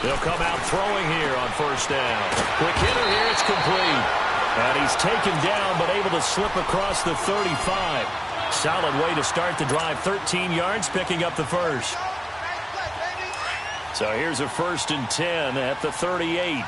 They'll come out throwing here on first down. Quick hitter here, it's complete. And he's taken down, but able to slip across the 35. Solid way to start the drive. 13 yards, picking up the first. So here's a 1st and 10 at the 38.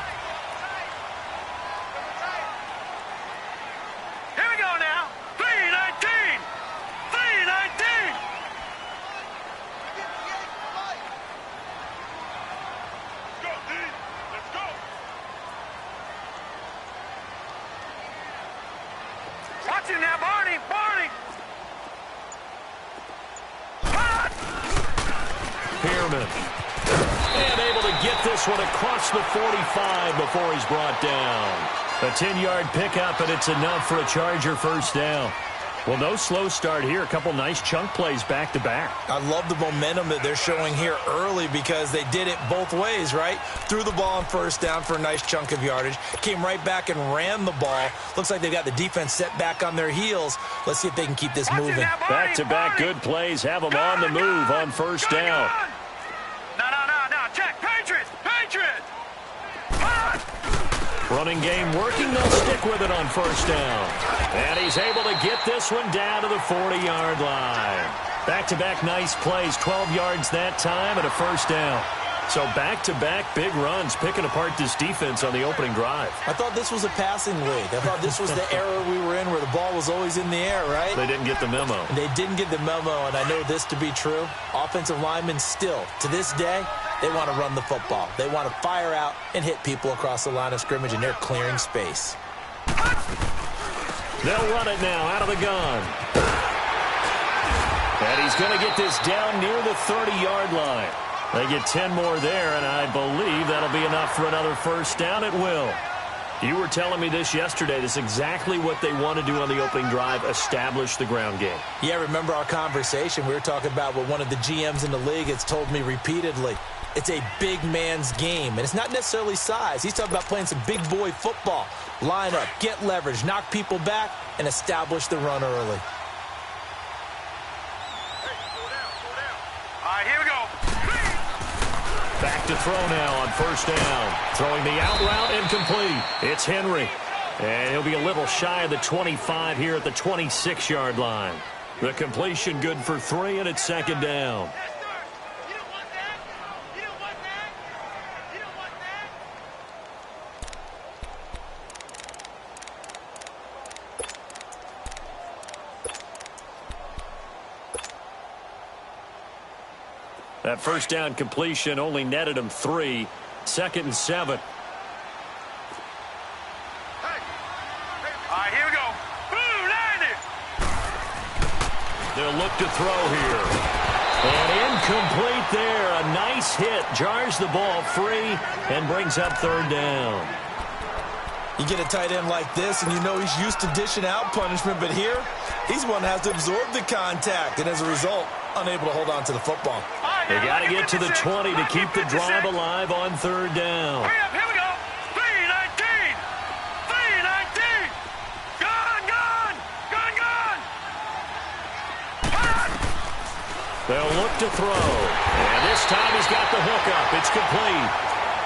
And able to get this one across the 45 before he's brought down. A 10-yard pickup, and it's enough for a Charger first down. Well, no slow start here. A couple nice chunk plays back-to-back. I love the momentum that they're showing here early because they did it both ways, right? Threw the ball on first down for a nice chunk of yardage. Came right back and ran the ball. Looks like they've got the defense set back on their heels. Let's see if they can keep this moving. Back-to-back good plays. Have them on the move on first down. No. Check. Patriots. Running game working. They'll stick with it on first down. And he's able to get this one down to the 40-yard line. Back-to-back nice plays. 12 yards that time and a first down. So back-to-back big runs, picking apart this defense on the opening drive. I thought this was a passing league. I thought this was the era we were in where the ball was always in the air, right? They didn't get the memo. And they didn't get the memo, and I know this to be true. Offensive linemen still, to this day, they want to run the football. They want to fire out and hit people across the line of scrimmage, and they're clearing space. They'll run it now out of the gun. And he's going to get this down near the 30-yard line. They get 10 more there, and I believe that'll be enough for another first down. It will. You were telling me this yesterday. This is exactly what they want to do on the opening drive, establish the ground game. Yeah, remember our conversation? We were talking about what one of the GMs in the league has told me repeatedly. It's a big man's game, and it's not necessarily size. He's talking about playing some big boy football. Line up, get leverage, knock people back, and establish the run early. All right, here we go. Back to throw now on first down. Throwing the out route, incomplete. It's Henry. And he'll be a little shy of the 25 here at the 26-yard line. The completion good for 3, and it's second down. That first down completion only netted him 3. 2nd and 7. All right, here we go. Boom, 90. They'll look to throw here. And incomplete there. A nice hit. Jars the ball free and brings up 3rd down. You get a tight end like this, and you know he's used to dishing out punishment, but here, he's one that has to absorb the contact, and as a result, unable to hold on to the football. They got to get to the 20 to keep the drive alive on 3rd down. Hurry up, here we go. 3-19. 3-19. Gone. They'll look to throw. And this time he's got the hook up. It's complete.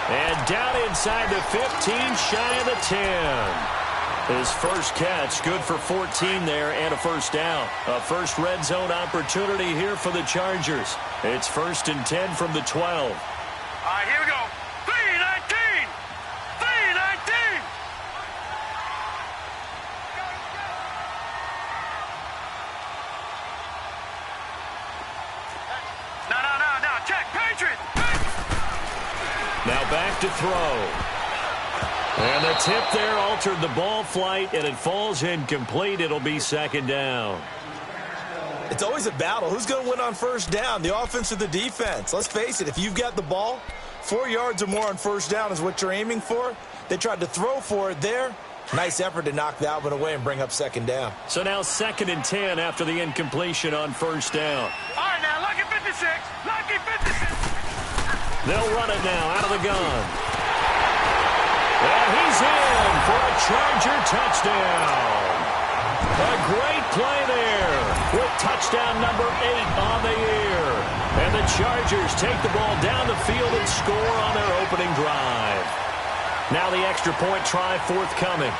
And down inside the 15, shy of the 10. His first catch, good for 14 there and a first down. A first red zone opportunity here for the Chargers. It's 1st and 10 from the 12. All right, here we go. 3-19. 3-19. No. Check. Patriots. Now back to throw. And the tip there altered the ball flight, and it falls incomplete. It'll be 2nd down. It's always a battle. Who's going to win on first down, the offense or the defense? Let's face it, if you've got the ball, 4 yards or more on first down is what you're aiming for. They tried to throw for it there. Nice effort to knock that one away and bring up 2nd down. So now 2nd and 10 after the incompletion on first down. All right, now, lucky 56. Lucky 56. They'll run it now out of the gun. And he's in for a Charger touchdown. A great play there with touchdown number 8 on the year. And the the Chargers take the ball down the field and score on their opening drive. Now the extra point try forthcoming.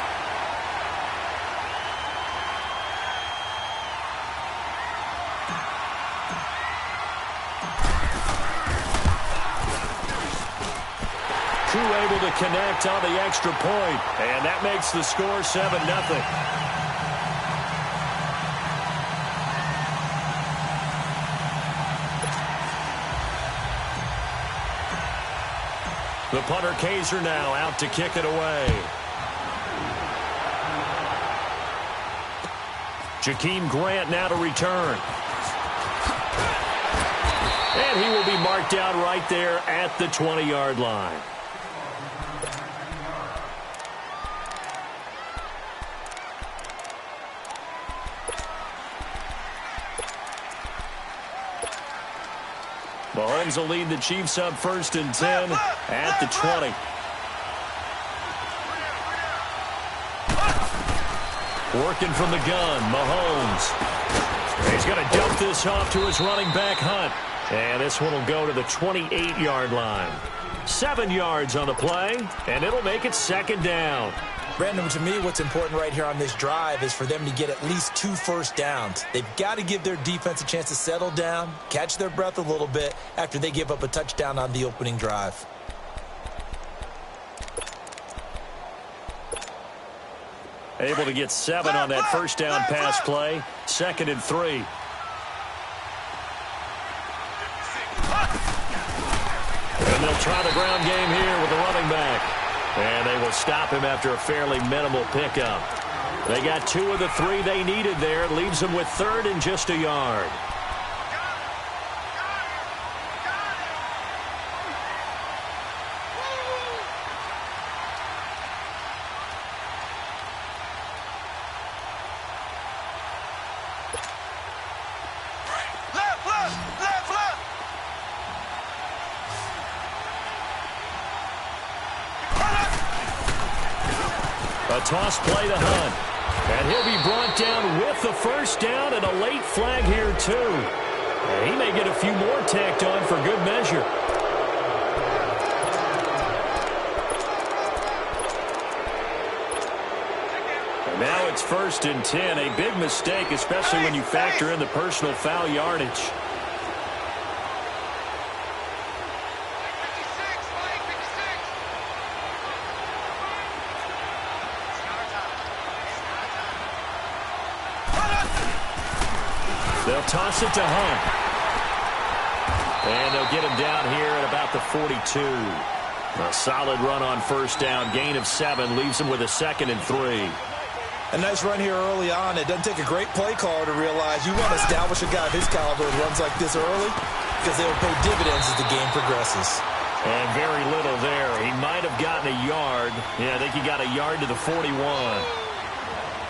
Able to connect on the extra point, and that makes the score 7-0. The punter Kaiser now out to kick it away. Jakeem Grant now to return. And he will be marked out right there at the 20-yard line. Mahomes will lead the Chiefs up 1st and 10 at the 20. Working from the gun, Mahomes. He's going to dump this off to his running back, Hunt. And this one will go to the 28-yard line. 7 yards on the play, and it'll make it 2nd down. Brandon, to me, what's important right here on this drive is for them to get at least 2 first downs. They've got to give their defense a chance to settle down, catch their breath a little bit after they give up a touchdown on the opening drive. Able to get 7 on that first down pass play. 2nd and 3. And they'll try the ground game here with the running back. And they will stop him after a fairly minimal pickup. They got 2 of the 3 they needed there. Leaves them with 3rd and just a yard. A toss play to Hunt. And he'll be brought down with the first down and a late flag here, too. And he may get a few more tacked on for good measure. And now it's 1st and 10. A big mistake, especially when you factor in the personal foul yardage. They'll toss it to Hunt. And they'll get him down here at about the 42. A solid run on first down. Gain of 7 leaves him with a 2nd and 3. A nice run here early on. It doesn't take a great play caller to realize you want to establish a guy of his caliber who runs like this early because they will pay dividends as the game progresses. And very little there. He might have gotten a yard. Yeah, I think he got a yard to the 41.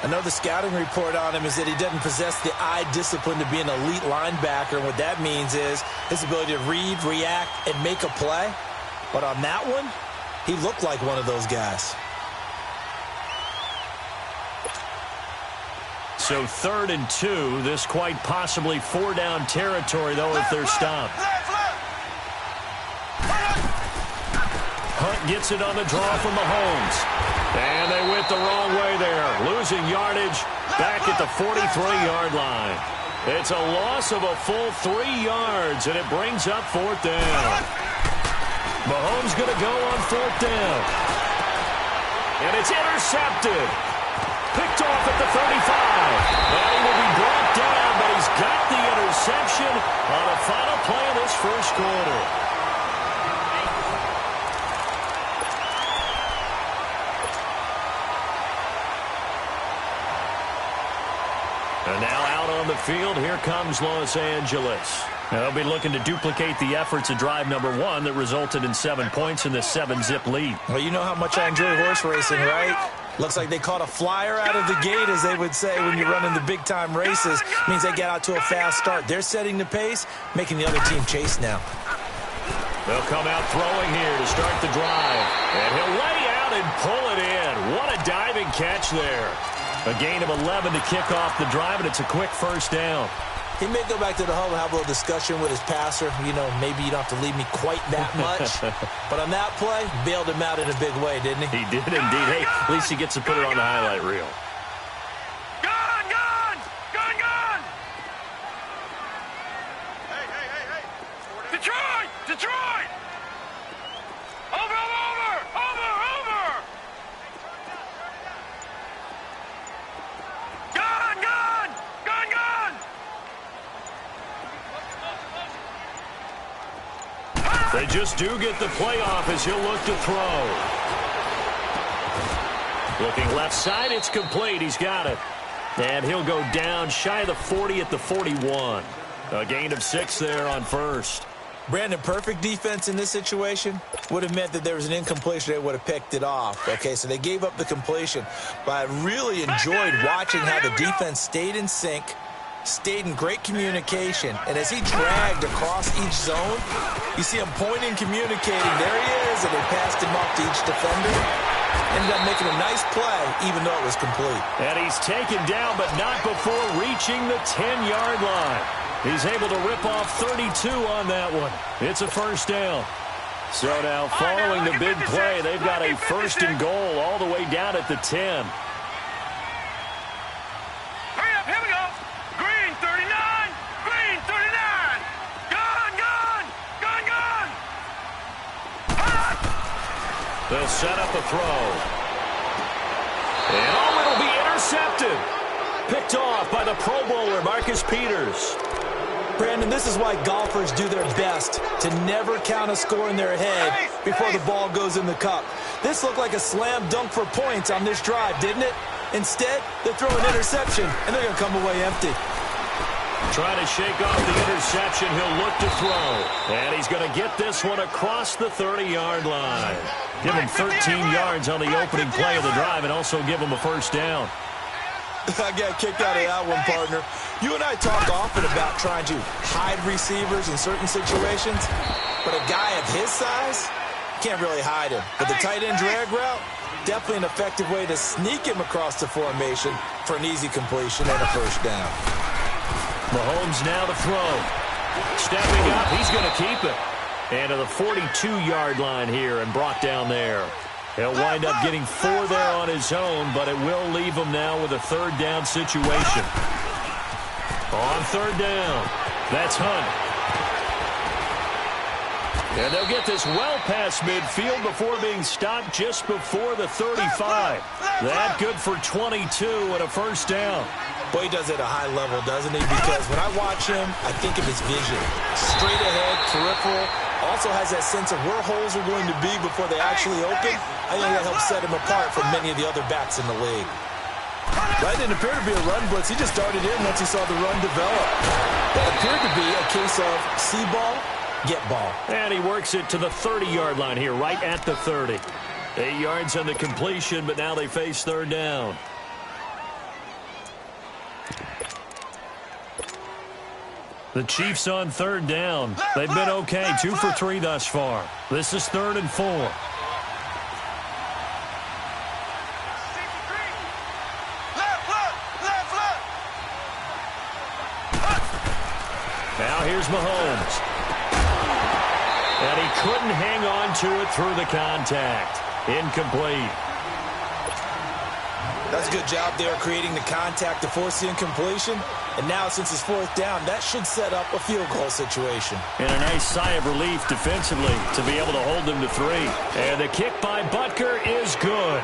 Another scouting report on him is that he doesn't possess the eye discipline to be an elite linebacker. And what that means is his ability to read, react, and make a play. But on that one, he looked like one of those guys. So 3rd and 2. This quite possibly 4-down territory, though, if they're stopped. Hunt gets it on the draw from Mahomes. And they went the wrong way there. Losing yardage back at the 43-yard line. It's a loss of a full 3 yards, and it brings up 4th down. Mahomes going to go on 4th down. And it's intercepted. Picked off at the 35. And he will be brought down, but he's got the interception on the final play of this first quarter. And now out on the field, here comes Los Angeles. Now they'll be looking to duplicate the efforts of drive number 1 that resulted in 7 points in the 7-zip lead. Well, you know how much I enjoy horse racing, right? Looks like they caught a flyer out of the gate, as they would say when you're running the big-time races. Means they get out to a fast start. They're setting the pace, making the other team chase now. They'll come out throwing here to start the drive. And he'll lay out and pull it in. What a diving catch there. A gain of 11 to kick off the drive, and it's a quick first down. He may go back to the huddle and have a little discussion with his passer. You know, maybe you don't have to leave me quite that much. But on that play, bailed him out in a big way, didn't he? He did indeed. Hey, at least he gets to put it on the highlight reel. Gone, gone! Gone, gone! Hey! Detroit! Detroit! Over! Gone! They just do get the play off as he'll look to throw. Looking left side, it's complete. He's got it. And he'll go down shy of the 40 at the 41. A gain of 6 there on first. Brandon, perfect defense in this situation would have meant that there was an incompletion. They would have picked it off. Okay, so they gave up the completion. But I really enjoyed watching how the defense stayed in sync, stayed in great communication, and as he dragged across each zone, you see him pointing, communicating. There he is, and they passed him off to each defender. Ended up making a nice play, even though it was complete. And he's taken down, but not before reaching the 10-yard line. He's able to rip off 32 on that one. It's a first down. So now, following the big play, they've got a first and goal all the way down at the 10. Hurry up, here we go! Green 39! Green 39! Gone! They'll set up a throw. And it'll be intercepted. Picked off by the Pro Bowler, Marcus Peters. Brandon, this is why golfers do their best to never count a score in their head before the ball goes in the cup. This looked like a slam dunk for points on this drive, didn't it? Instead, they throw an interception, and they're going to come away empty. Trying to shake off the interception. He'll look to throw. And he's going to get this one across the 30-yard line. Give him 13 yards on the opening play of the drive and also give him a first down. I got kicked out of that one, partner. You and I talk often about trying to hide receivers in certain situations, but a guy of his size can't really hide him. But the tight end drag route, definitely an effective way to sneak him across the formation for an easy completion and a first down. Mahomes now to throw. Stepping up, he's going to keep it. And to the 42-yard line here and brought down there. He'll wind up getting 4 there on his own, but it will leave him now with a third down situation. On third down, that's Hunt. And they'll get this well past midfield before being stopped just before the 35. That good for 22 and a first down. Boy, he does it at a high level, doesn't he? Because when I watch him, I think of his vision. Straight ahead, peripheral. Also has that sense of where holes are going to be before they actually open. I think that helps set him apart from many of the other backs in the league. That didn't appear to be a run blitz. He just darted in once he saw the run develop. That appeared to be a case of see ball, get ball. And he works it to the 30-yard line here, right at the 30. 8 yards on the completion, but now they face third down. The Chiefs on third down. They've been okay, 2 for 3 thus far. This is 3rd and 4. Now here's Mahomes. And he couldn't hang on to it through the contact. Incomplete. That's a good job there creating the contact to force the incompletion. And now, since it's 4th down, that should set up a field goal situation. And a nice sigh of relief defensively to be able to hold them to 3. And the kick by Butker is good.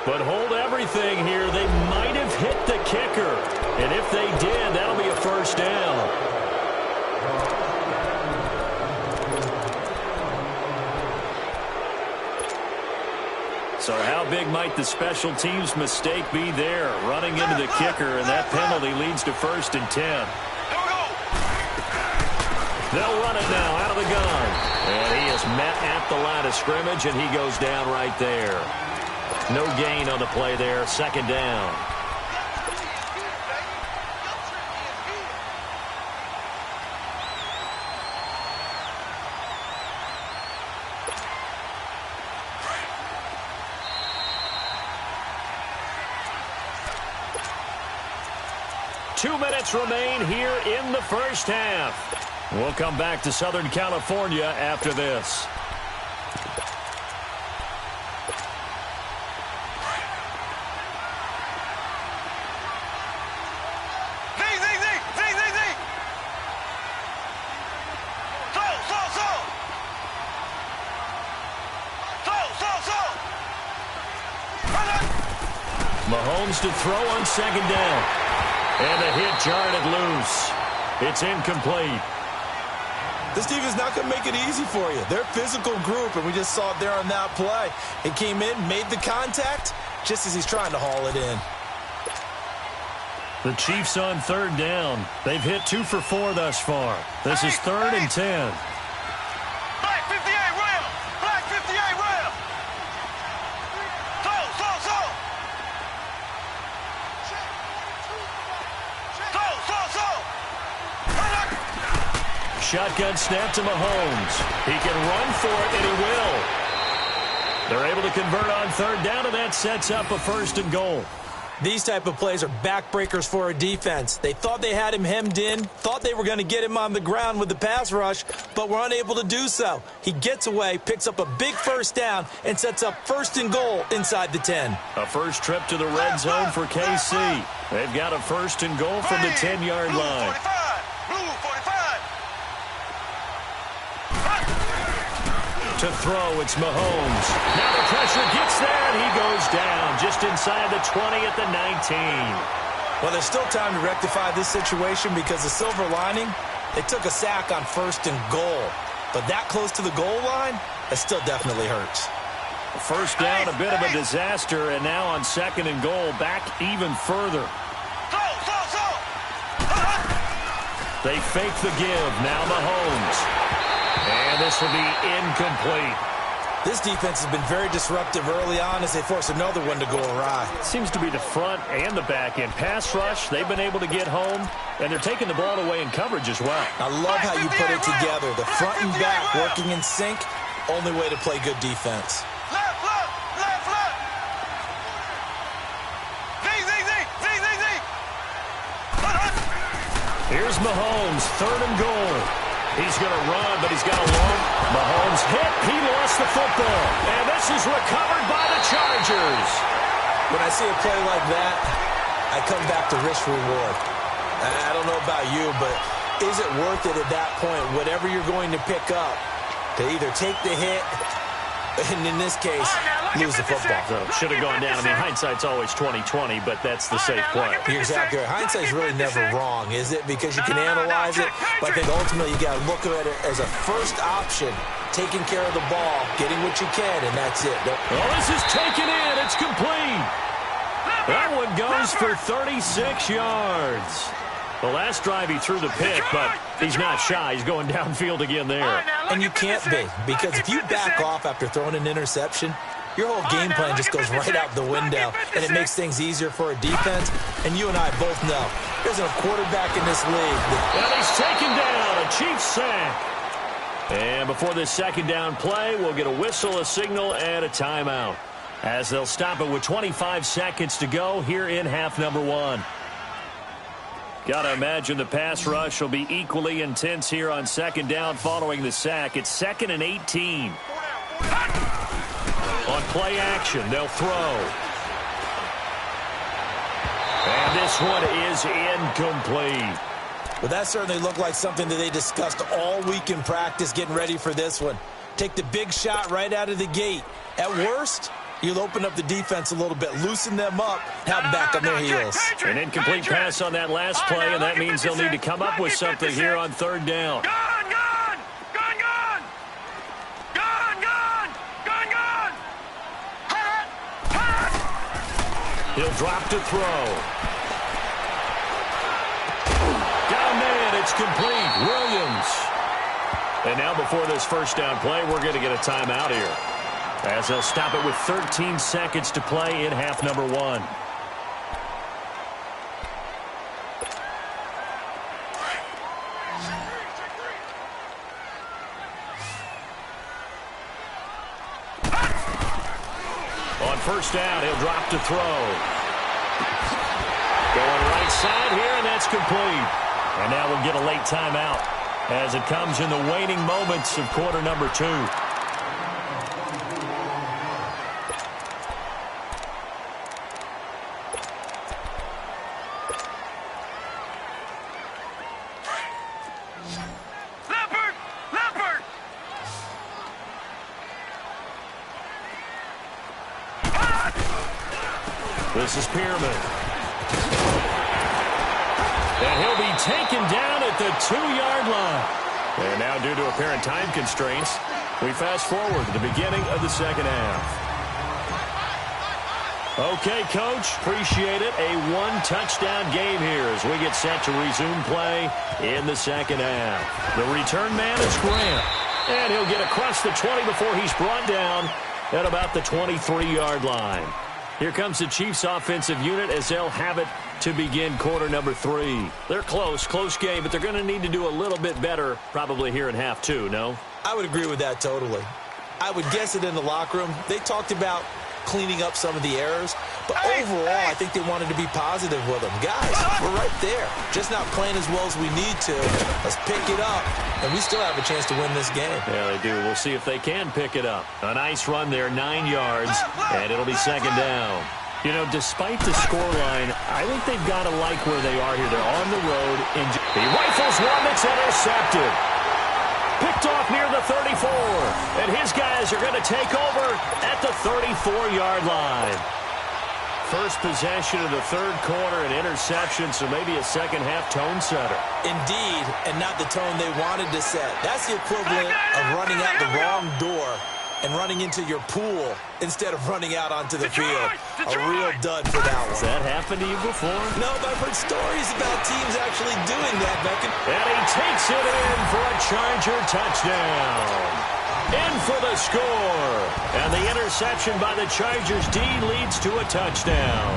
But hold everything here. They might have hit the kicker. And if they did, that'll be a first down. So how big might the special teams mistake be there? Running into the kicker, and that penalty leads to 1st and 10. They'll run it now out of the gun. And he is met at the line of scrimmage, and he goes down right there. No gain on the play there. 2nd down. 2 minutes remain here in the first half. We'll come back to Southern California after this. Mahomes to throw on second down. And the hit jarred it loose. It's incomplete. This defense is not going to make it easy for you. They're a physical group, and we just saw it there on that play. It came in, made the contact, just as he's trying to haul it in. The Chiefs on third down. They've hit 2 for 4 thus far. This is 3rd and 10. Black 58 rail. Black 58 rail. Shotgun snap to Mahomes. He can run for it, and he will. They're able to convert on third down, and that sets up a 1st and goal. These type of plays are backbreakers for a defense. They thought they had him hemmed in, thought they were going to get him on the ground with the pass rush, but were unable to do so. He gets away, picks up a big 1st down, and sets up 1st and goal inside the 10. A first trip to the red zone for KC. They've got a 1st and goal from the 10-yard line. To throw, it's Mahomes. Now the pressure gets there, and he goes down just inside the 20 at the 19. Well, there's still time to rectify this situation because the silver lining, they took a sack on 1st and goal. But that close to the goal line, that still definitely hurts. First down, a bit of a disaster, and now on 2nd and goal, back even further. They fake the give, now Mahomes. And this will be incomplete. This defense has been very disruptive early on as they force another one to go awry. Seems to be the front and the back end. Pass rush, they've been able to get home, and they're taking the ball away in coverage as well. I love how you put it together. The front and back working in sync, only way to play good defense. Here's Mahomes, 3rd and goal. He's going to run, but he's got a long. Mahomes hit. He lost the football. And this is recovered by the Chargers. When I see a play like that, I come back to risk reward. I don't know about you, but is it worth it at that point, whatever you're going to pick up, to either take the hit, and in this case, lose the football? So should have gone down. I mean, hindsight's always 20/20, but that's the safe play. You're exactly right. Hindsight's really never wrong, is it? Because you can analyze it, but I think ultimately you got to look at it as a first option, taking care of the ball, getting what you can, and that's it. Well, this is taken in. It's complete. That one goes for 36 yards. The last drive he threw the pick, but he's not shy. He's going downfield again there. And you can't be, because if you back off after throwing an interception, your whole game plan just goes right out the window, and it makes things easier for a defense. And you and I both know there's a quarterback in this league. Well, he's taken down. A Chiefs sack. And before this 2nd down play, we'll get a whistle, a signal, and a timeout, as they'll stop it with 25 seconds to go here in half number 1. Got to imagine the pass rush will be equally intense here on 2nd down following the sack. It's 2nd and 18. On play action, they'll throw. And this one is incomplete. Well, that certainly looked like something that they discussed all week in practice getting ready for this one. Take the big shot right out of the gate. At worst, you'll open up the defense a little bit, loosen them up, have them back on their heels. An incomplete pass on that last play, and that means they'll need to come up with something here on 3rd down. He'll drop to throw. Got a man, it's complete. Williams. And now before this 1st down play, we're going to get a timeout here, as they'll stop it with 13 seconds to play in half number 1. On 1st down, he'll drop to throw. Going right side here, and that's It's complete. And now we'll get a late timeout as it comes in the waning moments of quarter number 2. This is Pierman. And he'll be taken down at the 2-yard line. And now, due to apparent time constraints, we fast forward to the beginning of the second half. Okay, Coach, appreciate it. A 1-touchdown game here as we get set to resume play in the second half. The return man is Grant. And he'll get across the 20 before he's brought down at about the 23-yard line. Here comes the Chiefs offensive unit as they'll have it to begin quarter number 3. They're close game, but they're going to need to do a little bit better probably here in half 2, no? I would agree with that totally. I would guess it in the locker room. They talked about cleaning up some of the errors, but overall, I think they wanted to be positive with them. Guys, we're right there. Just not playing as well as we need to. Let's pick it up, and we still have a chance to win this game. Yeah, they do. We'll see if they can pick it up. A nice run there, 9 yards, and it'll be second down. You know, despite the scoreline, I think they've got to like where they are here. They're on the road. He rifles one that's intercepted. Picked off near the 34. And his guys are going to take over at the 34-yard line. First possession of the third quarter, an interception, so maybe a second-half tone setter. Indeed, and not the tone they wanted to set. That's the equivalent of running out the wrong door and running into your pool instead of running out onto the field. A real dud for that one. Has that happened to you before? No, but I've heard stories about teams actually doing that, Beckett. And he takes it in for a Charger touchdown. In for the score. And the interception by the Chargers D leads to a touchdown.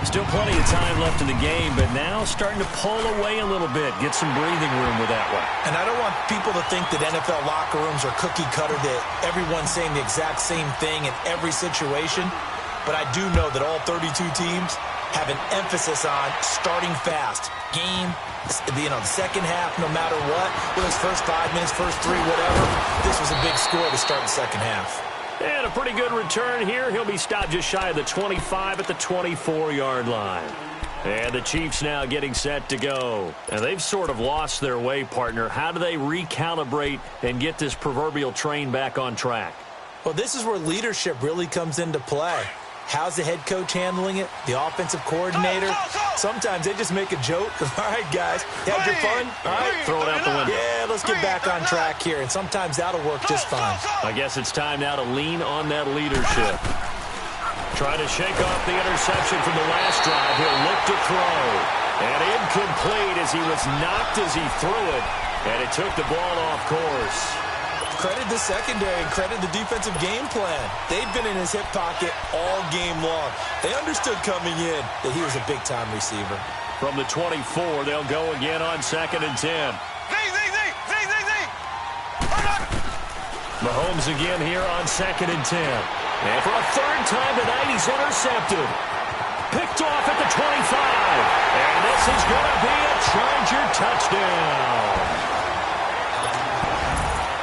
Still plenty of time left in the game, but now starting to pull away a little bit, get some breathing room with that one. And I don't want people to think that NFL locker rooms are cookie cutter, that everyone's saying the exact same thing in every situation. But I do know that all 32 teams have an emphasis on starting fast. Game, the second half, no matter what, whether it's first 5 minutes, first 3, whatever, this was a big score to start the second half. And a pretty good return here. He'll be stopped just shy of the 25 at the 24-yard line. And the Chiefs now getting set to go. And they've sort of lost their way, partner. How do they recalibrate and get this proverbial train back on track? Well, this is where leadership really comes into play. How's the head coach handling it? The offensive coordinator? Sometimes they just make a joke. All right, guys, you had your fun? All right, throw it out the window. Yeah, let's get back on track here, and sometimes that'll work just fine. I guess it's time now to lean on that leadership. Trying to shake off the interception from the last drive. He'll look to throw. And incomplete as he was knocked as he threw it. And it took the ball off course. Credit the secondary and credit the defensive game plan. They've been in his hip pocket all game long. They understood coming in that he was a big-time receiver. From the 24, they'll go again on 2nd and 10. Mahomes again here on 2nd and 10. And for a third time tonight, he's intercepted. Picked off at the 25. And this is going to be a Charger touchdown.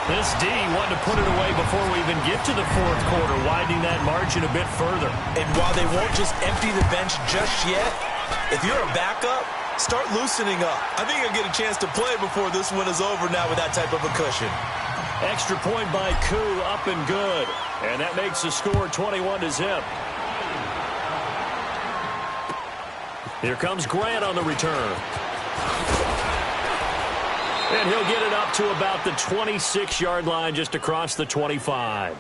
This D wanted to put it away before we even get to the fourth quarter, widening that margin a bit further. And while they won't just empty the bench just yet, if you're a backup, start loosening up. I think you'll get a chance to play before this one is over now with that type of a cushion. Extra point by Koo, up and good. And that makes the score 21-0. Here comes Grant on the return. And he'll get it up to about the 26-yard line, just across the 25.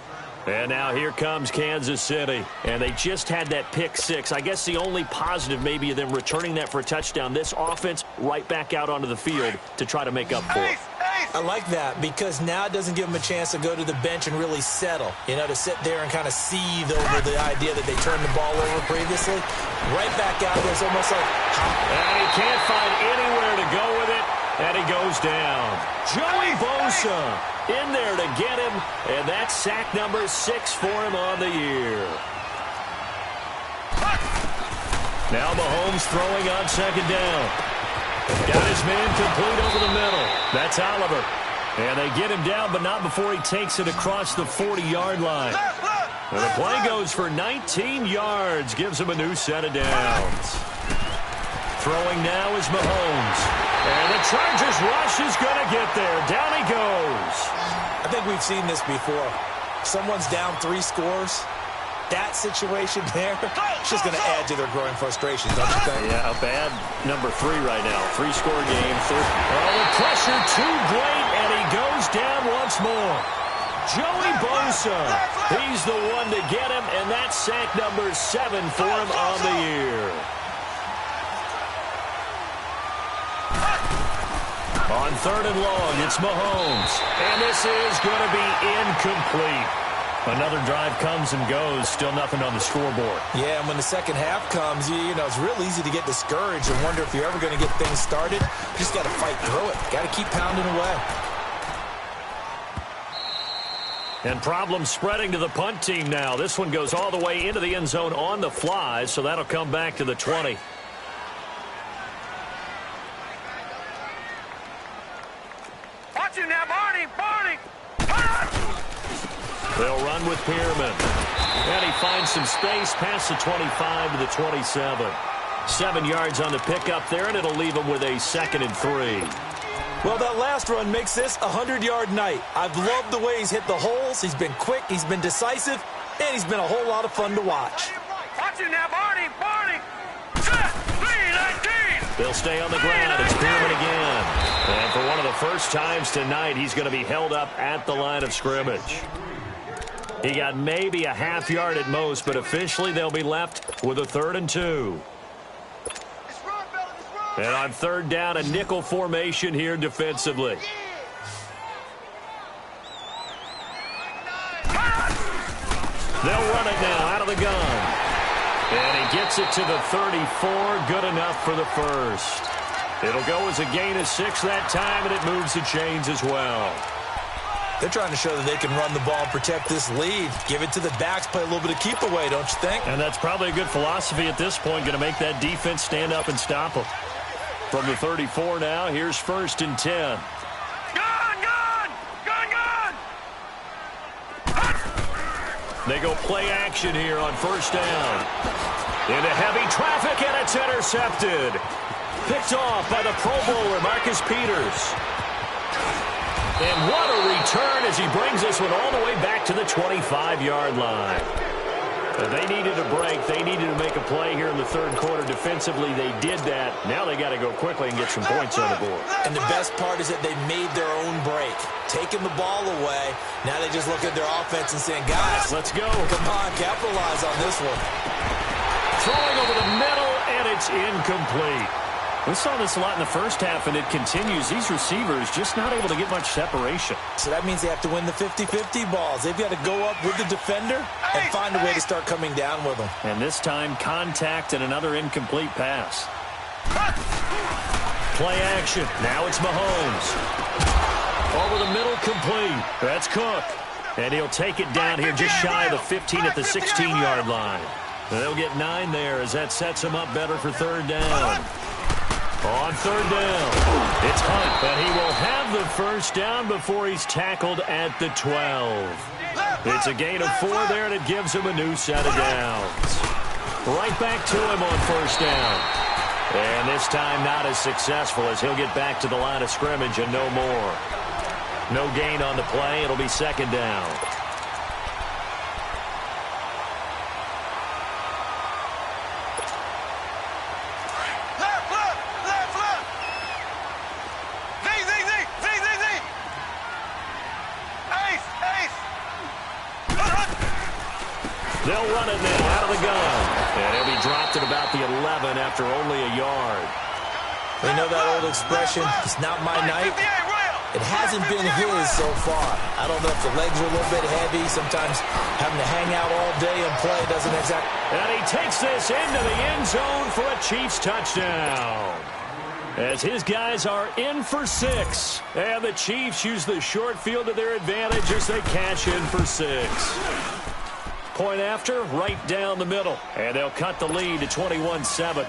And now here comes Kansas City. And they just had that pick 6. I guess the only positive maybe of them returning that for a touchdown. This offense right back out onto the field to try to make up for it. I like that because now it doesn't give them a chance to go to the bench and really settle. You know, to sit there and kind of seethe over the idea that they turned the ball over previously. Right back out there, it's almost like... And he can't find anywhere to go with it. And he goes down. Joey Bosa in there to get him. And that's sack number 6 for him on the year. Now Mahomes throwing on second down. Got his man complete over the middle. That's Oliver. And they get him down, but not before he takes it across the 40-yard line. And the play goes for 19 yards. Gives him a new set of downs. Throwing now is Mahomes. And the Chargers rush is going to get there. Down he goes. I think we've seen this before. Someone's down 3 scores. That situation there, it's just going to add to their growing frustration, don't you think? Yeah, a bad number 3 right now. 3-score game. Oh, the pressure too great, and he goes down once more. Joey Bosa, he's the one to get him, and that's sack number 7 for him on the year. On 3rd and long, it's Mahomes, and this is going to be incomplete. Another drive comes and goes, still nothing on the scoreboard. Yeah, and when the second half comes, you know, it's real easy to get discouraged and wonder if you're ever going to get things started. You just got to fight through it. Got to keep pounding away. And problems spreading to the punt team now. This one goes all the way into the end zone on the fly, so that'll come back to the 20. Watch him now, Barney! Barney! They'll run with Pearman. And he finds some space past the 25 to the 27. 7 yards on the pickup there, and it'll leave him with a 2nd and 3. Well, that last run makes this a 100-yard night. I've loved the way he's hit the holes. He's been quick, he's been decisive, and he's been a whole lot of fun to watch. Watch him now, Barney! Barney! Set! 3-19! They'll stay on the ground. It's Pearman again. And for one of the first times tonight, he's going to be held up at the line of scrimmage. He got maybe a half yard at most, but officially they'll be left with a 3rd and 2. And on 3rd down, a nickel formation here defensively. They'll run it now out of the gun. And he gets it to the 34. Good enough for the first. It'll go as a gain of 6 that time, and it moves the chains as well. They're trying to show that they can run the ball and protect this lead. Give it to the backs, play a little bit of keep away, don't you think? And that's probably a good philosophy at this point, going to make that defense stand up and stop them. From the 34 now, here's 1st and 10. Gun! Gun! Gun! Gun! They go play action here on 1st down. Into heavy traffic, and it's intercepted. Picked off by the Pro Bowler, Marcus Peters. And what a return as he brings this one all the way back to the 25-yard line. They needed a break. They needed to make a play here in the 3rd quarter. Defensively, they did that. Now they got to go quickly and get some points on the board. And the best part is that they made their own break. Taking the ball away. Now they just look at their offense and saying, guys, let's go. Come on, capitalize on this one. Throwing over the middle, and it's incomplete. We saw this a lot in the first half, and it continues. These receivers just not able to get much separation. So that means they have to win the 50-50 balls. They've got to go up with the defender and find a way to start coming down with them. And this time, contact and another incomplete pass. Play action. Now it's Mahomes. Over the middle, complete. That's Cook. And he'll take it down here just shy of the 15 at the 16-yard line. They'll get 9 there as that sets them up better for 3rd down. On 3rd down, it's Hunt, and he will have the 1st down before he's tackled at the 12. It's a gain of 4 there, and it gives him a new set of downs. Right back to him on 1st down. And this time not as successful as he'll get back to the line of scrimmage and no more. No gain on the play. It'll be 2nd down. They'll run it now out of the gun. And he'll be dropped at about the 11 after only a yard. You know that old expression, it's not my night? It hasn't been his so far. I don't know if the legs are a little bit heavy. Sometimes having to hang out all day and play doesn't exactly... And he takes this into the end zone for a Chiefs touchdown. As his guys are in for 6. And the Chiefs use the short field to their advantage as they cash in for 6. Point after, right down the middle. And they'll cut the lead to 21-7.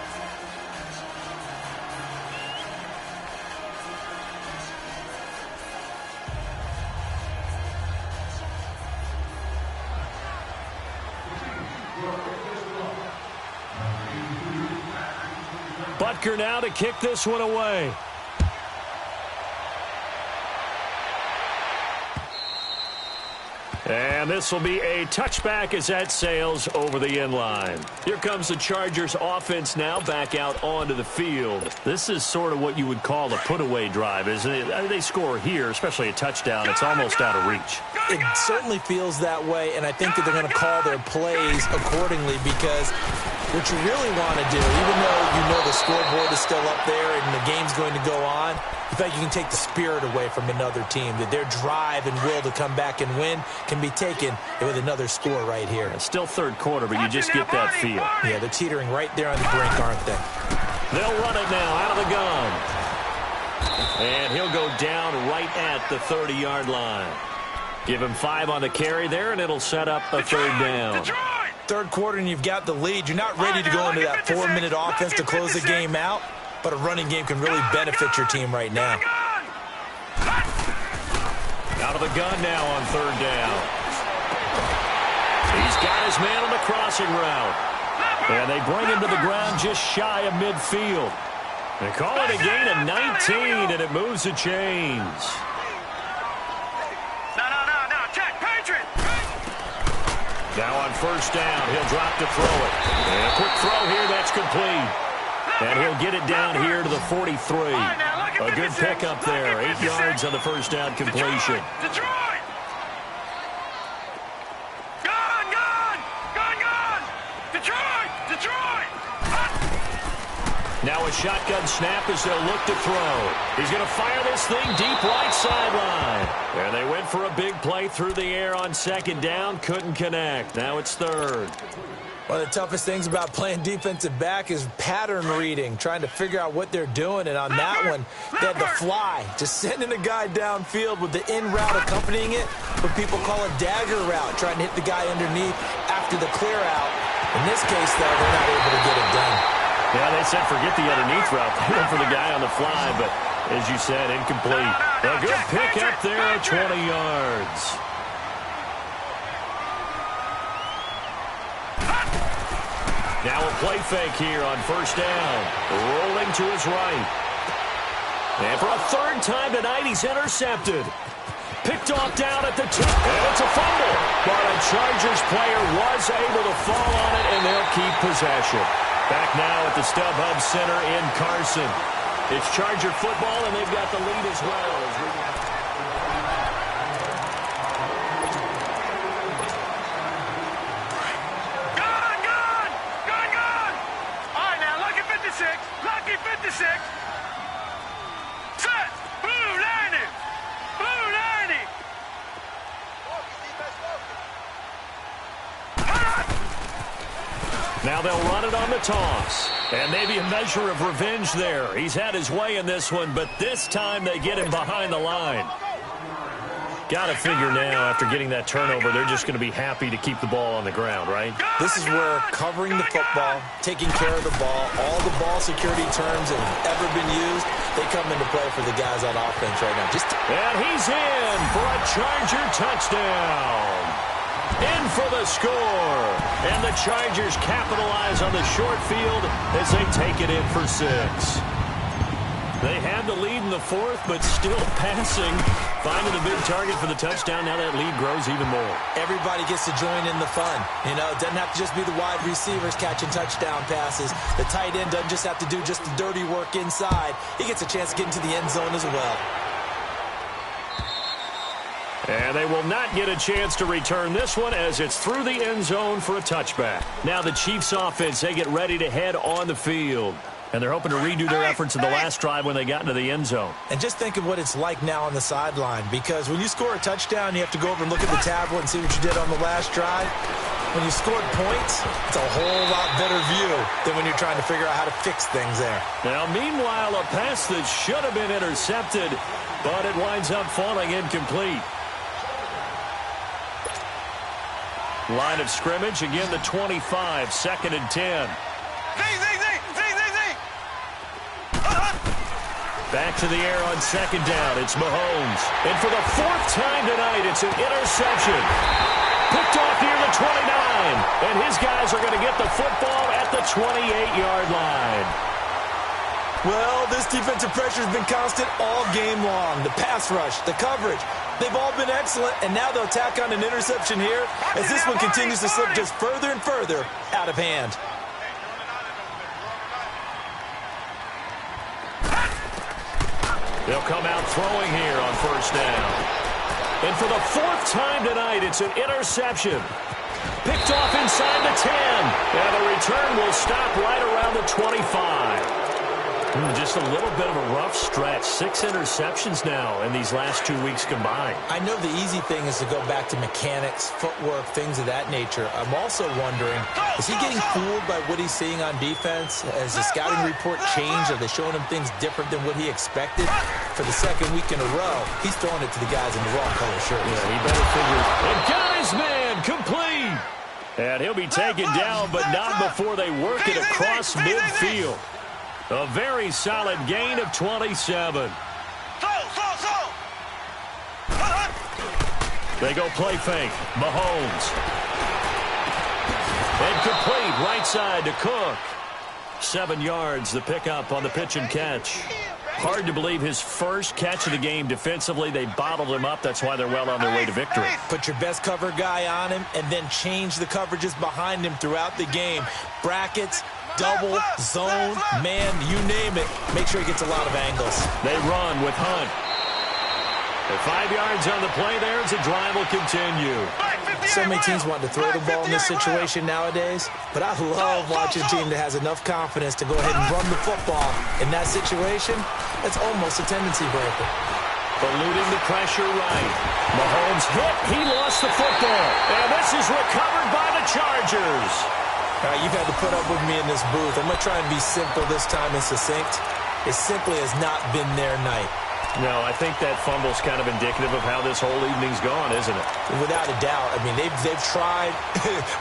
Butker now to kick this one away. And this will be a touchback as that sails over the end line. Here comes the Chargers offense now back out onto the field. This is sort of what you would call a put-away drive, isn't it? They score here, especially a touchdown. It's almost out of reach. It certainly feels that way, and I think that they're going to call their plays accordingly because what you really want to do, even though you know the scoreboard is still up there and the game's going to go on, in fact, you can take the spirit away from another team, that their drive and will to come back and win can be taken with another score right here. It's still third quarter, but you just get that feel. Yeah, they're teetering right there on the brink, aren't they? They'll run it now out of the gun. And he'll go down right at the 30-yard line. Give him 5 on the carry there, and it'll set up a third down. Third quarter, and you've got the lead. You're not ready to go into that 4-minute offense to close the game out, but a running game can really benefit your team right now. Out of the gun now on third down. He's got his man on the crossing route. And they bring him to the ground just shy of midfield. They call it a gain of 19, and it moves the chains. Now on first down, he'll drop to throw it. And a quick throw here, that's complete. And he'll get it down here to the 43. A good pickup there, 8 yards on the first down completion. Detroit! Gone! Detroit! Now a shotgun snap as they'll look to throw. He's going to fire this thing deep right sideline. And they went for a big play through the air on second down. Couldn't connect. Now it's third. One of the toughest things about playing defensive back is pattern reading, trying to figure out what they're doing. And on that one, they had to fly, just sending a guy downfield with the in route accompanying it, what people call a dagger route, trying to hit the guy underneath after the clear out. In this case, though, they're not able to get it done. Yeah, they said forget the underneath route. They went for the guy on the fly, but as you said, incomplete. A good pick up there at 20 yards. Now a play fake here on first down. Rolling to his right. And for a third time tonight, he's intercepted. Picked off down at the 2. And it's a fumble. But a Chargers player was able to fall on it, and they'll keep possession. Back now at the StubHub Center in Carson. It's Charger football, and they've got the lead as well. Lucky 56. Set. Blue 90. Blue 90. Now they'll run it on the toss. And maybe a measure of revenge there. He's had his way in this one, but this time they get him behind the line. Got to figure now, after getting that turnover, they're just going to be happy to keep the ball on the ground, right? This is where covering the football, taking care of the ball, all the ball security terms that have ever been used, they come into play for the guys on offense right now. And he's in for a Charger touchdown. In for the score. And the Chargers capitalize on the short field as they take it in for 6. They had the lead in the fourth, but still passing. Finding the big target for the touchdown. Now that lead grows even more. Everybody gets to join in the fun. You know, it doesn't have to just be the wide receivers catching touchdown passes. The tight end doesn't just have to do just the dirty work inside. He gets a chance to get into the end zone as well. And they will not get a chance to return this one as it's through the end zone for a touchback. Now the Chiefs offense, they get ready to head on the field. And they're hoping to redo their efforts in the last drive when they got into the end zone. And just think of what it's like now on the sideline, because when you score a touchdown, you have to go over and look at the tablet and see what you did on the last drive. When you scored points, it's a whole lot better view than when you're trying to figure out how to fix things there. Now, meanwhile, a pass that should have been intercepted, but it winds up falling incomplete. Line of scrimmage, again the 25, 2nd and 10. Back to the air on 2nd down. It's Mahomes. And for the 4th time tonight, it's an interception. Picked off near the 29. And his guys are going to get the football at the 28-yard line. Well, this defensive pressure has been constant all game long. The pass rush, the coverage, they've all been excellent. And now they'll tack on an interception here as this one continues to slip just further and further out of hand. They'll come out throwing here on 1st down. And for the 4th time tonight, it's an interception. Picked off inside the 10. And the return will stop right around the 25. Just a little bit of a rough stretch. 6 interceptions now in these last 2 weeks combined. I know the easy thing is to go back to mechanics, footwork, things of that nature. I'm also wondering, is he getting fooled by what he's seeing on defense? Has the scouting report changed? Are they showing him things different than what he expected? For the 2nd week in a row, he's throwing it to the guys in the wrong color shirts. Yeah, he better figure. And got his man complete. And he'll be taken down, but not before they work it across midfield. A very solid gain of 27. They go play fake. Mahomes. And complete right side to Cook. 7 yards, the pickup on the pitch and catch. Hard to believe his first catch of the game defensively. They bottled him up. That's why they're well on their way to victory. Put your best cover guy on him and then change the coverages behind him throughout the game. Brackets, double, zone, man, you name it. Make sure he gets a lot of angles. They run with Hunt. And 5 yards on the play there as the drive will continue. So many teams want to throw the ball in this situation nowadays, but I love watching a team that has enough confidence to go ahead and run the football. In that situation, that's almost a tendency breaker. Eluding the pressure right. Mahomes hit. He lost the football. And this is recovered by the Chargers. All right, you've had to put up with me in this booth. I'm going to try and be simple this time and succinct. It simply has not been their night. No, I think that fumble's kind of indicative of how this whole evening's gone, isn't it? Without a doubt. I mean, they've tried,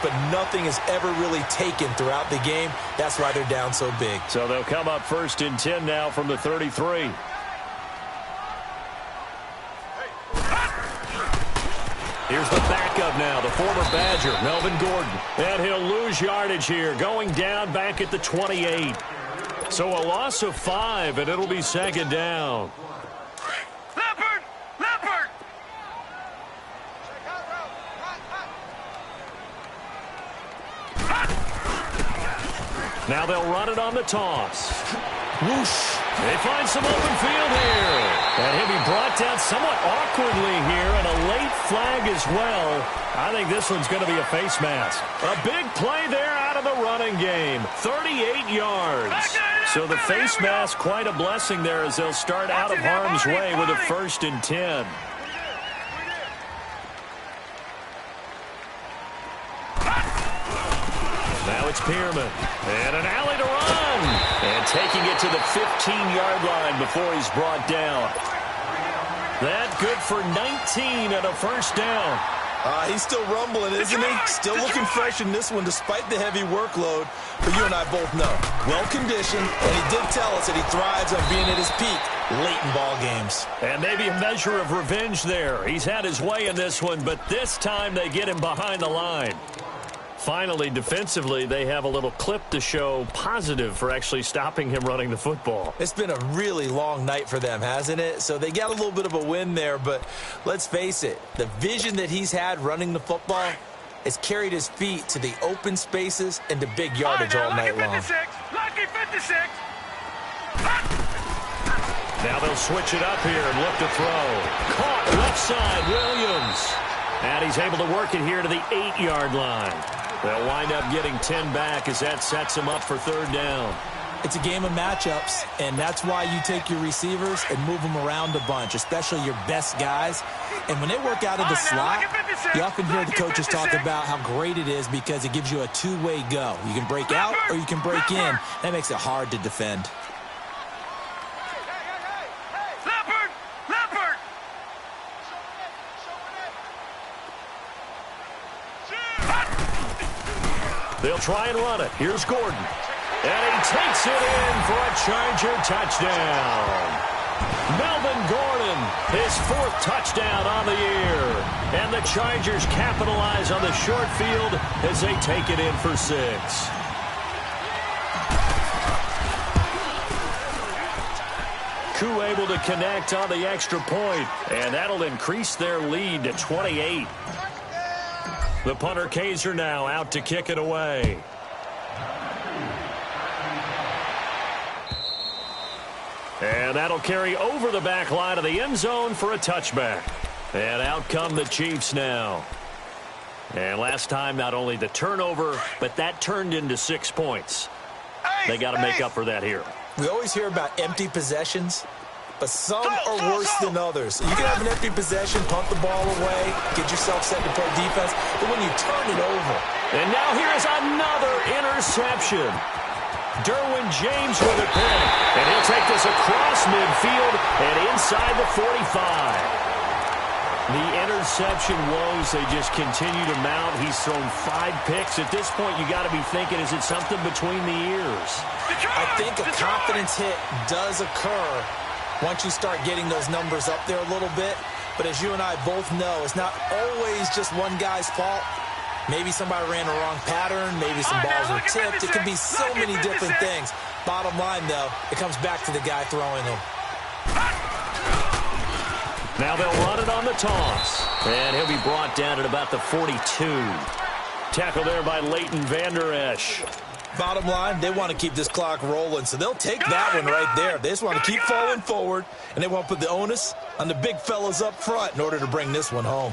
but nothing has ever really taken throughout the game. That's why they're down so big. So they'll come up 1st and 10 now from the 33. Here's the backup now, the former Badger, Melvin Gordon. And he'll lose yardage here, going down back at the 28. So a loss of 5, and it'll be 2nd down. Now they'll run it on the toss. Whoosh. They find some open field here. And he'll be brought down somewhat awkwardly here, and a late flag as well. I think this one's going to be a face mask. A big play there out of the running game. 38 yards. So the face mask, quite a blessing there as they'll start out of harm's way with a 1st and 10. Now it's Pierman. And an alley to run. And taking it to the 15-yard line before he's brought down. That good for 19 and a 1st down. He's still rumbling, isn't he? Still looking fresh in this one despite the heavy workload. But you and I both know, well-conditioned, and he did tell us that he thrives on being at his peak late in ball games. And maybe a measure of revenge there. He's had his way in this one, but this time they get him behind the line. Finally, defensively, they have a little clip to show positive for actually stopping him running the football. It's been a really long night for them, hasn't it? So they got a little bit of a win there, but let's face it, the vision that he's had running the football has carried his feet to the open spaces and to big yardage all night long. Lucky 56. Now they'll switch it up here and look to throw. Caught left side, Williams. And he's able to work it here to the 8-yard line. They'll wind up getting 10 back as that sets him up for 3rd down. It's a game of matchups, and that's why you take your receivers and move them around a bunch, especially your best guys. And when they work out of the slot, you often hear the coaches talk about how great it is because it gives you a two-way go. You can break out or you can break in. That makes it hard to defend. They'll try and run it. Here's Gordon. And he takes it in for a Charger touchdown. Melvin Gordon, his 4th touchdown on the year. And the Chargers capitalize on the short field as they take it in for 6. Koo able to connect on the extra point, and that'll increase their lead to 28. The punter Kaiser now out to kick it away. And that'll carry over the back line of the end zone for a touchback. And out come the Chiefs now. And last time, not only the turnover, but that turned into 6 points. They got to make up for that here. We always hear about empty possessions, but some are worse than others. You can have an empty possession, punt the ball away, get yourself set to play defense, but when you turn it over. And now here is another interception. Derwin James with a pick, and he'll take this across midfield and inside the 45. The interception woes, they just continue to mount. He's thrown 5 picks. At this point, you got to be thinking, is it something between the ears? I think a confidence hit does occur once you start getting those numbers up there a little bit. But as you and I both know, it's not always just one guy's fault. Maybe somebody ran the wrong pattern. Maybe some balls were tipped. It could be so many different things. Bottom line, though, it comes back to the guy throwing them. Now they'll run it on the toss. And he'll be brought down at about the 42. Tackle there by Leighton Vander Esch. Bottom line, they want to keep this clock rolling, so they'll take that one right there. They just want to keep falling forward, and they want to put the onus on the big fellas up front in order to bring this one home.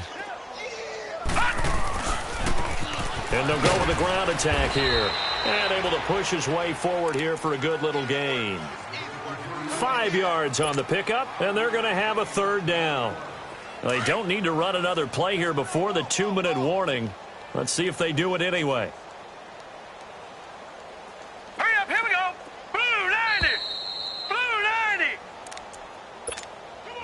And they'll go with the ground attack here. And able to push his way forward here for a good little gain. 5 yards on the pickup, and they're going to have a 3rd down. They don't need to run another play here before the 2-minute warning. Let's see if they do it anyway. Hurry up, here we go. Blue 90. Blue 90. Come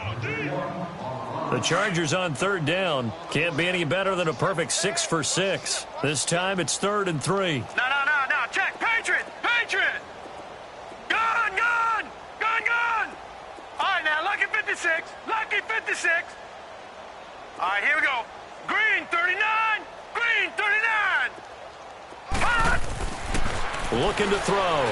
on, The Chargers on 3rd down. Can't be any better than a perfect 6 for 6. This time it's 3rd and 3. No. Check. Patriot. Gun. All right, now, lucky 56. All right, here we go. Green 39. Hot. Looking to throw.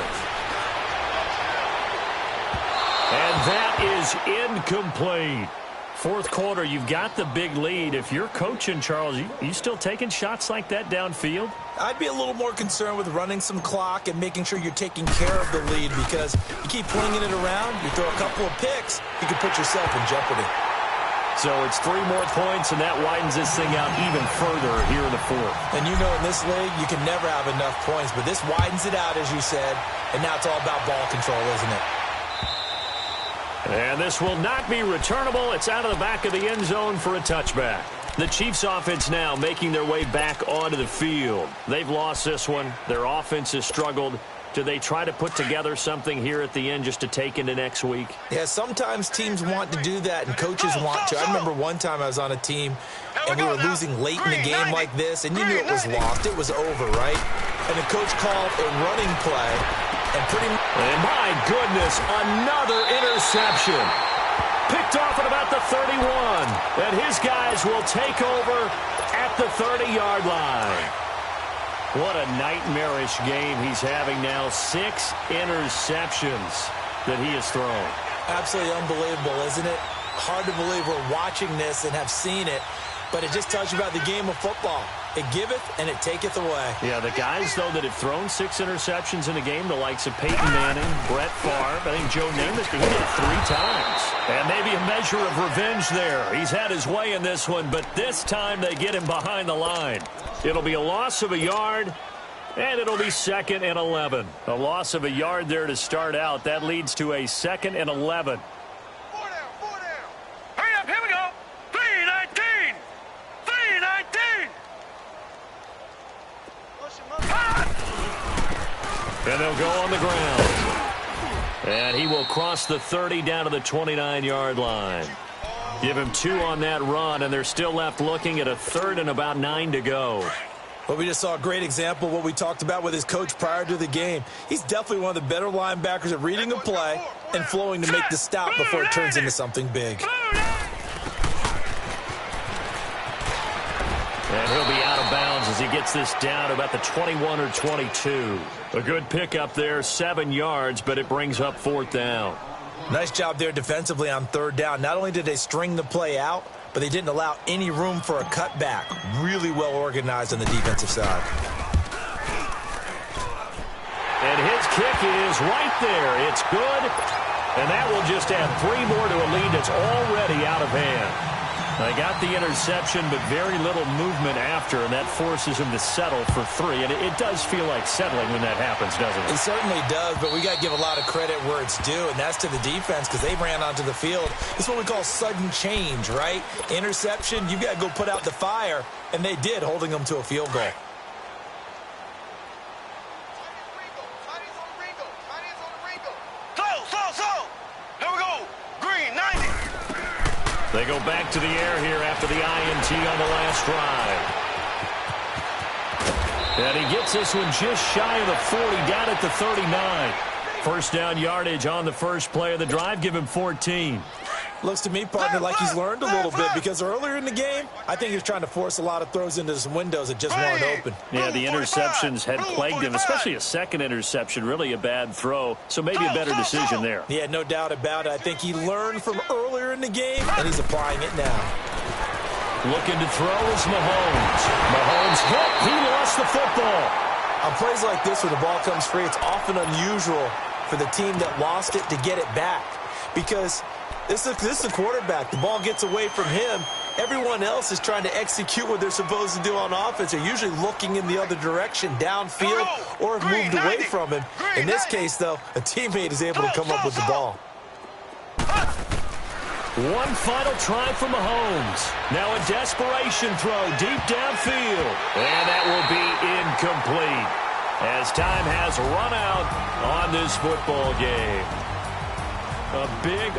And that is incomplete. 4th quarter, you've got the big lead. If you're coaching, Charles, you still taking shots like that downfield? I'd be a little more concerned with running some clock and making sure you're taking care of the lead, because you keep flinging it around, you throw a couple of picks, you can put yourself in jeopardy. So it's 3 more points, and that widens this thing out even further here in the 4th. And you know in this league, you can never have enough points, but this widens it out, as you said, and now it's all about ball control, isn't it? And this will not be returnable. It's out of the back of the end zone for a touchback. The Chiefs offense now making their way back onto the field. They've lost this one. Their offense has struggled. Do they try to put together something here at the end just to take into next week? Yeah, sometimes teams want to do that and coaches want to. I remember one time I was on a team and we were losing late in the game like this, and you knew it was lost. It was over, right? And the coach called a running play. And my goodness, another interception. Picked off at about the 31. And his guys will take over at the 30-yard line. What a nightmarish game he's having now. 6 interceptions that he has thrown. Absolutely unbelievable, isn't it? Hard to believe we're watching this and have seen it. But it just tells you about the game of football. It giveth and it taketh away. Yeah, the guys, though, that have thrown 6 interceptions in a game, the likes of Peyton Manning, Brett Favre, I think Joe Namath, he did it 3 times. And maybe a measure of revenge there. He's had his way in this one, but this time they get him behind the line. It'll be a loss of a yard, and it'll be 2nd and 11. A loss of a yard there to start out. That leads to a 2nd and 11. 4 down. Hurry up, here we go. 3-19. And they'll go on the ground. And he will cross the 30 down to the 29-yard line. Give him 2 on that run, and they're still left looking at a 3rd and about 9 to go. Well, we just saw a great example of what we talked about with his coach prior to the game. He's definitely one of the better linebackers at reading a play and flowing to make the stop before it turns into something big. And he'll be out of bounds as he gets this down to about the 21 or 22. A good pickup there, 7 yards, but it brings up 4th down. Nice job there defensively on 3rd down. Not only did they string the play out, but they didn't allow any room for a cutback. Really well organized on the defensive side. And his kick is right there. It's good. And that will just add 3 more to a lead that's already out of hand. They got the interception, but very little movement after, and that forces him to settle for 3. And it does feel like settling when that happens, doesn't it? It certainly does, but we got to give a lot of credit where it's due, and that's to the defense because they ran onto the field. This is what we call sudden change, right? Interception, you got to go put out the fire, and they did, holding them to a field goal. They go back to the air here after the INT on the last drive. And he gets this one just shy of the 40, down at the 39. First down yardage on the first play of the drive. Give him 14. Looks to me, partner, like he's learned a little bit because earlier in the game, I think he was trying to force a lot of throws into some windows that just weren't open. Yeah, the interceptions had plagued him, especially a second interception, really a bad throw. So maybe a better decision there. Yeah, no doubt about it. I think he learned from earlier in the game, and he's applying it now. Looking to throw is Mahomes. Mahomes hit. He lost the football. On plays like this where the ball comes free, it's often unusual for the team that lost it to get it back because this is a quarterback. The ball gets away from him. Everyone else is trying to execute what they're supposed to do on offense. They're usually looking in the other direction, downfield, or have moved away from him. In this case, though, a teammate is able to come up with the ball. One final try for Mahomes. Now a desperation throw deep downfield. And that will be incomplete as time has run out on this football game. A big